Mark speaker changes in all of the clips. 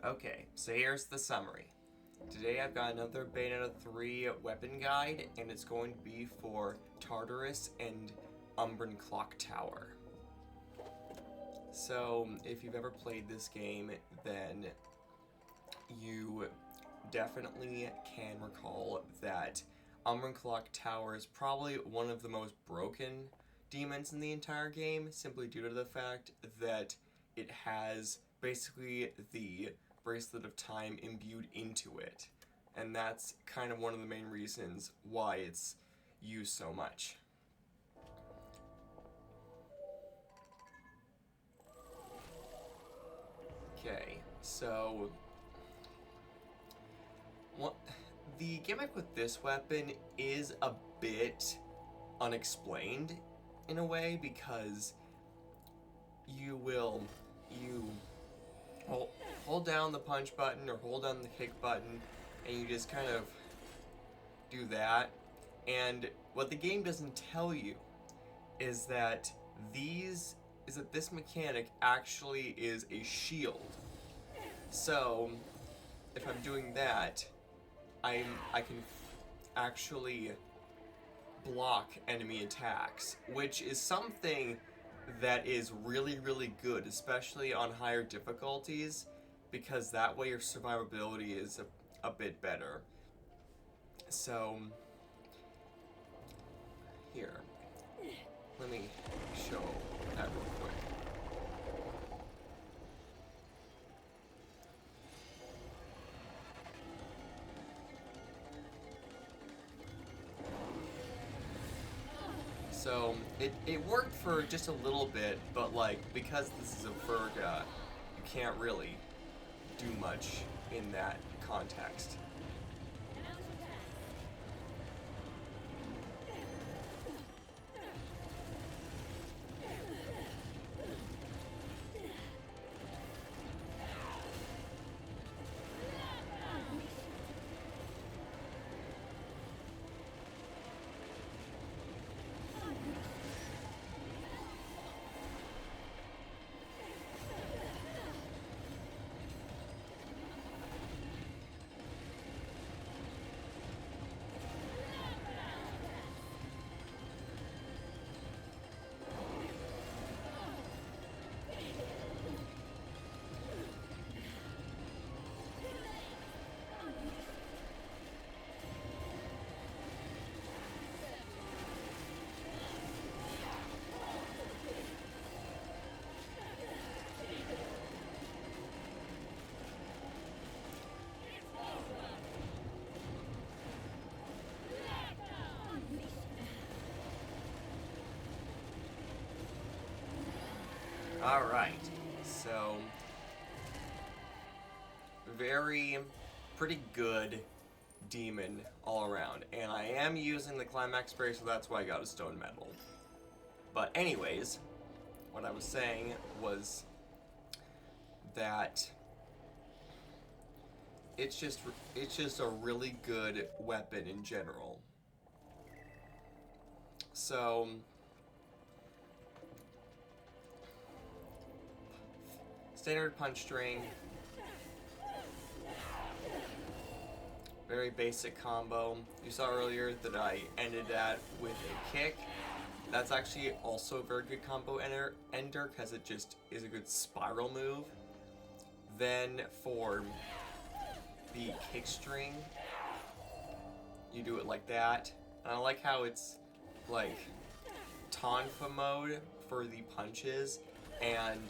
Speaker 1: Okay, so here's the summary. Today I've got another Bayonetta 3 weapon guide, and it's going to be for Tartarus and Umbran Clock Tower. So, if you've ever played this game, then you definitely can recall that Umbran Clock Tower is probably one of the most broken demons in the entire game, simply due to the fact that it has basically the Bracelet of Time imbued into it. And that's kind of one of the main reasons why it's used so much. Okay, so the gimmick with this weapon is a bit unexplained in a way, because you hold down the punch button or hold down the kick button, and you just kind of do that. And what the game doesn't tell you is that this mechanic actually is a shield. So if I'm doing that, I can actually block enemy attacks, which is something that is really, really good, especially on higher difficulties, because that way your survivability is a bit better. So, here, let me show that real quick. So, it worked for just a little bit, but because this is a Virga, you can't really do much in that context. Alright, so pretty good demon all around, and I am using the climax spray, so that's why I got a stone medal. But anyways, what I was saying was that it's just a really good weapon in general. So standard punch string, very basic combo. You saw earlier that I ended that with a kick. That's actually also a very good combo ender, because it just is a good spiral move. Then for the kick string, you do it like that. And I like how it's like tonfa mode for the punches and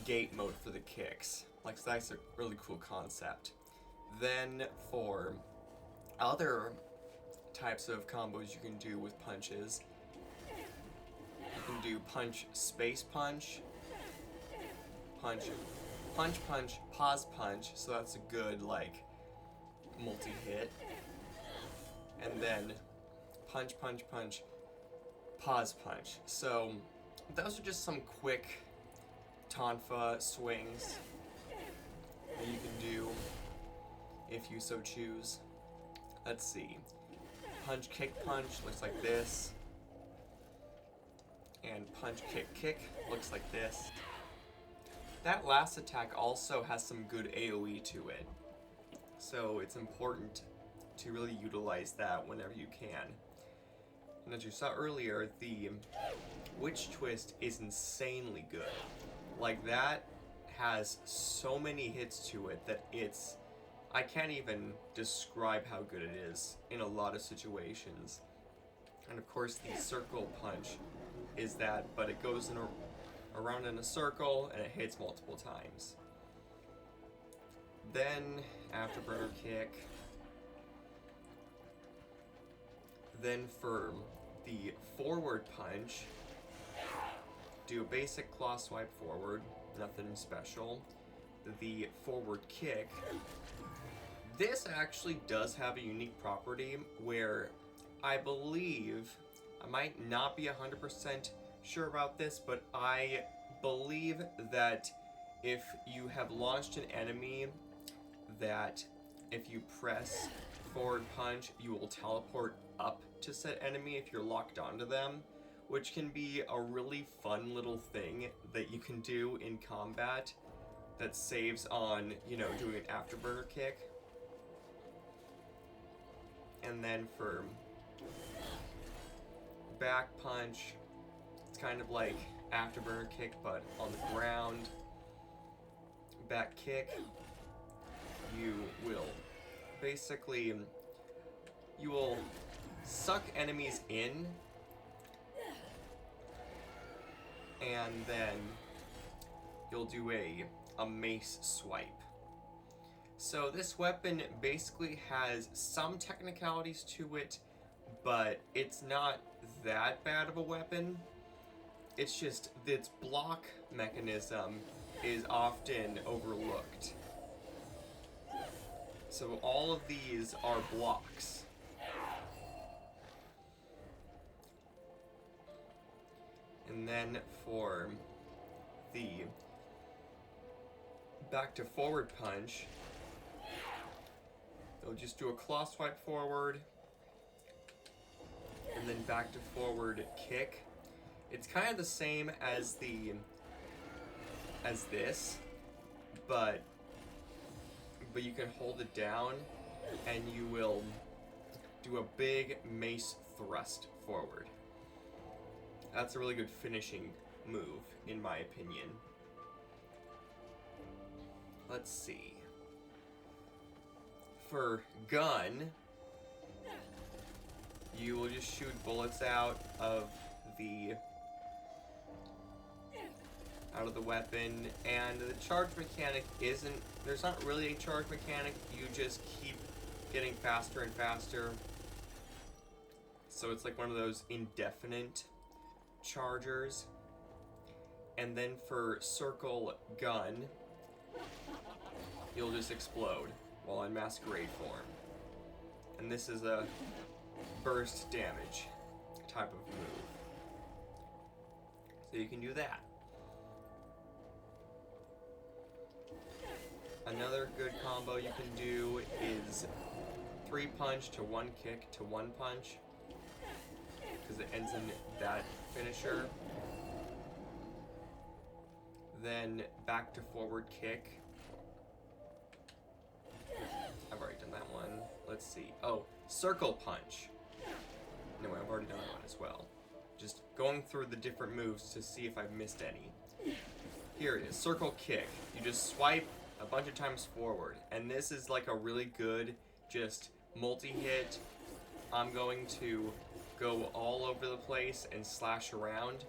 Speaker 1: gate mode for the kicks. Like, so that's a really cool concept. Then for other types of combos you can do with punches, you can do punch, space punch, punch, punch, punch, pause punch, so that's a good, like, multi-hit. And then punch, punch, punch, pause punch. So those are just some quick tonfa swings that you can do if you so choose. Let's see. Punch, kick, punch looks like this. And punch, kick, kick looks like this. that last attack also has some good AoE to it. So it's important to really utilize that whenever you can. And as you saw earlier, the Witch Twist is insanely good. Like, that has so many hits to it that I can't even describe how good it is in a lot of situations. And of course the Circle Punch is that, but it goes around in a circle and it hits multiple times. Then Afterburner Kick. Then for the Forward Punch, do a basic claw swipe forward, nothing special. The Forward Kick, this actually does have a unique property where I believe, I might not be 100% sure about this, but I believe that if you have launched an enemy, that if you press Forward Punch, you will teleport up to said enemy if you're locked onto them, which can be a really fun little thing that you can do in combat that saves on, you know, doing an Afterburner Kick. And then for Back Punch, it's kind of like Afterburner Kick but on the ground. Back Kick, you will basically, you will suck enemies in and then you'll do a mace swipe. So this weapon basically has some technicalities to it, but it's not that bad of a weapon. It's just its block mechanism is often overlooked. So all of these are blocks. And then for the back to forward punch, they'll just do a claw swipe forward, and then back to forward kick. It's kind of the same as this, but you can hold it down, and you will do a big mace thrust forward. That's a really good finishing move, in my opinion. Let's see. For gun, you will just shoot bullets out of the weapon, and the charge mechanic isn't, there's not really a charge mechanic, you just keep getting faster and faster. So it's like one of those indefinite chargers. And then for circle gun, you'll just explode while in masquerade form. And this is a burst damage type of move. So you can do that. Another good combo you can do is 3 punch to 1 kick to 1 punch, because it ends in that finisher. Then back to forward kick. I've already done that one. Let's see. Oh, circle punch. No, I've already done that one as well. Just going through the different moves to see if I've missed any. Here it is, circle kick. You just swipe a bunch of times forward, and this is like a really good just multi-hit. I'm going to go all over the place and slash around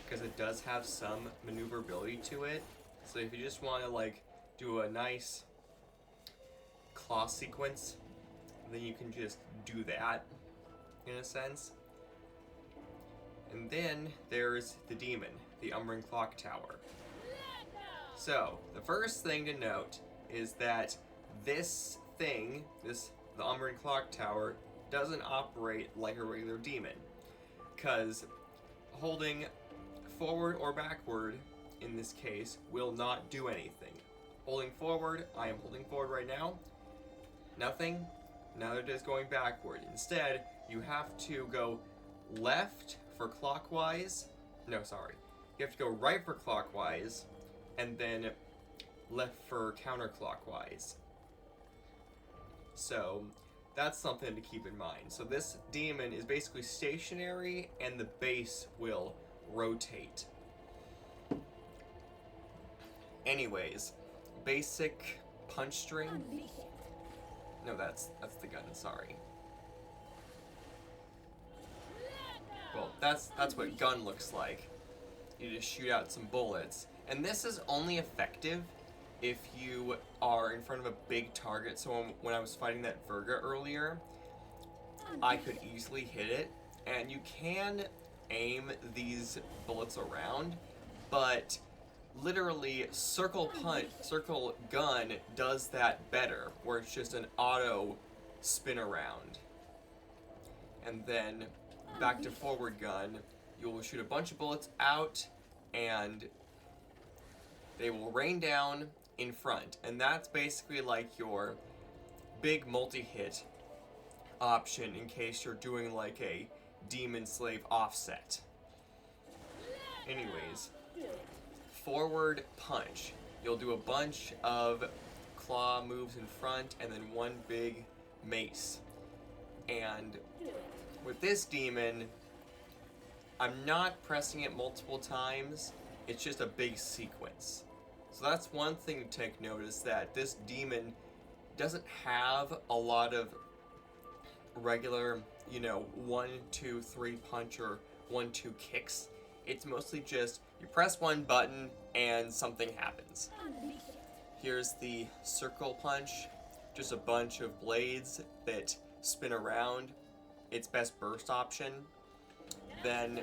Speaker 1: because it does have some maneuverability to it. So if you just want to like do a nice claw sequence, then you can just do that in a sense. And then there's the demon, the Umbran Clock Tower. So the first thing to note is that this thing, the Umbran Clock Tower, doesn't operate like a regular demon, because holding forward or backward in this case will not do anything. Holding forward, I am holding forward right now, nothing. Neither does going backward. Instead, you have to go left for clockwise. No, sorry. You have to go right for clockwise, and then left for counterclockwise. So that's something to keep in mind. So this demon is basically stationary, and the base will rotate. Anyways, basic punch string. No, that's the gun. Sorry. Well, that's what gun looks like. You just shoot out some bullets, and this is only effective if you are in front of a big target. So when I was fighting that Virga earlier, I could easily hit it, and you can aim these bullets around, but literally circle gun does that better, where it's just an auto spin around. And then back to forward gun, you will shoot a bunch of bullets out, and they will rain down in front, and that's basically like your big multi-hit option in case you're doing like a demon slave offset. Anyways, forward punch. You'll do a bunch of claw moves in front and then one big mace. And with this demon, I'm not pressing it multiple times, it's just a big sequence. So that's one thing to take note, is that this demon doesn't have a lot of regular, 1, 2, 3 punch or 1, 2 kicks. It's mostly just you press one button and something happens. Here's the circle punch, just a bunch of blades that spin around. Its best burst option. Then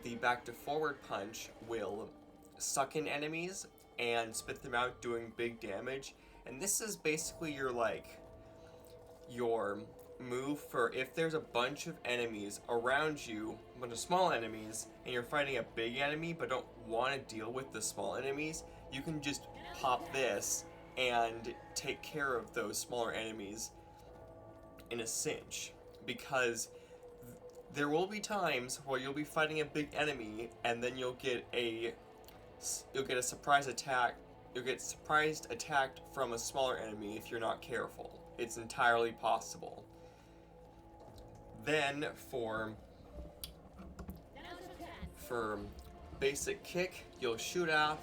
Speaker 1: the back to forward punch will suck in enemies and spit them out, doing big damage. And this is basically your move for if there's a bunch of enemies around you, a bunch of small enemies, and you're fighting a big enemy but don't want to deal with the small enemies, you can just pop this and take care of those smaller enemies in a cinch. Because there will be times where you'll be fighting a big enemy and then you'll get a surprise attack. You'll get surprised attacked from a smaller enemy if you're not careful. It's entirely possible. Then for basic kick, you'll shoot off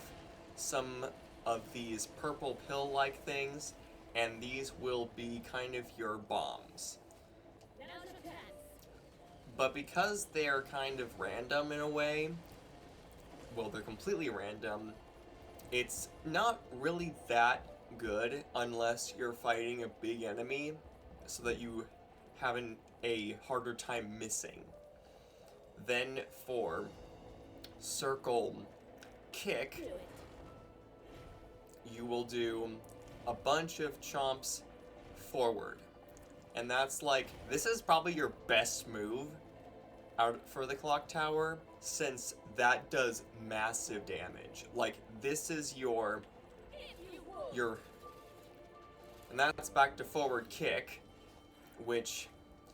Speaker 1: some of these purple pill-like things, and these will be kind of your bombs. But because they're kind of random in a way, well, they're completely random, it's not really that good unless you're fighting a big enemy, so that you have a harder time missing. Then for circle kick, you will do a bunch of chomps forward. And that's this is probably your best move out for the clock tower, since that does massive damage. This is your and that's back to forward kick, which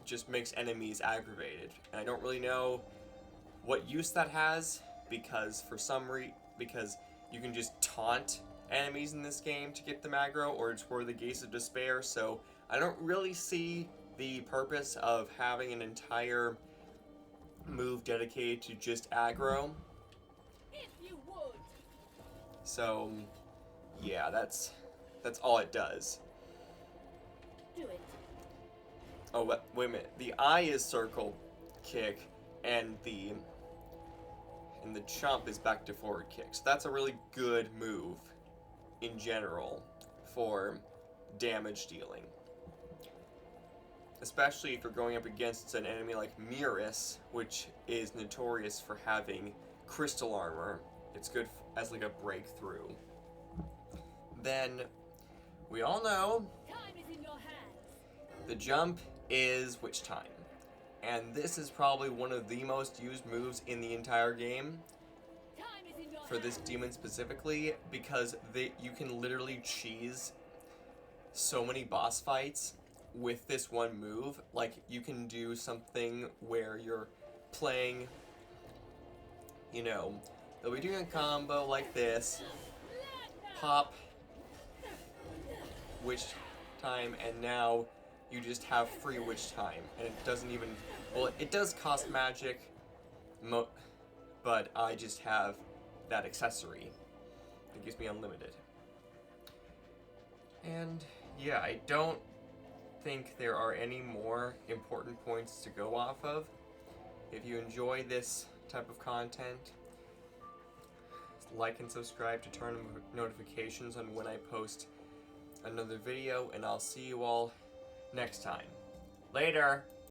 Speaker 1: just makes enemies aggravated. And I don't really know what use that has, because because you can just taunt enemies in this game to get them aggro, or it's for the Gates of Despair, so I don't really see the purpose of having an entire move dedicated to just aggro. So yeah, that's all it does. Oh, wait a minute. The I is circle kick, and the chomp is back to forward kick. So that's a really good move in general for damage dealing. Especially if you're going up against an enemy like Miris, which is notorious for having crystal armor. It's good as a breakthrough. Then, we all know the jump is witch time. And this is probably one of the most used moves in the entire game for this demon specifically, because you can literally cheese so many boss fights with this one move. You can do something where you're playing, they'll be doing a combo like this, top witch time, and now you just have free witch time, and it doesn't even, well, it does cost magic, but I just have that accessory. It gives me unlimited. And yeah, I don't think there are any more important points to go off of. If you enjoy this type of content, like and subscribe to turn on notifications on when I post another video, and I'll see you all next time. Later!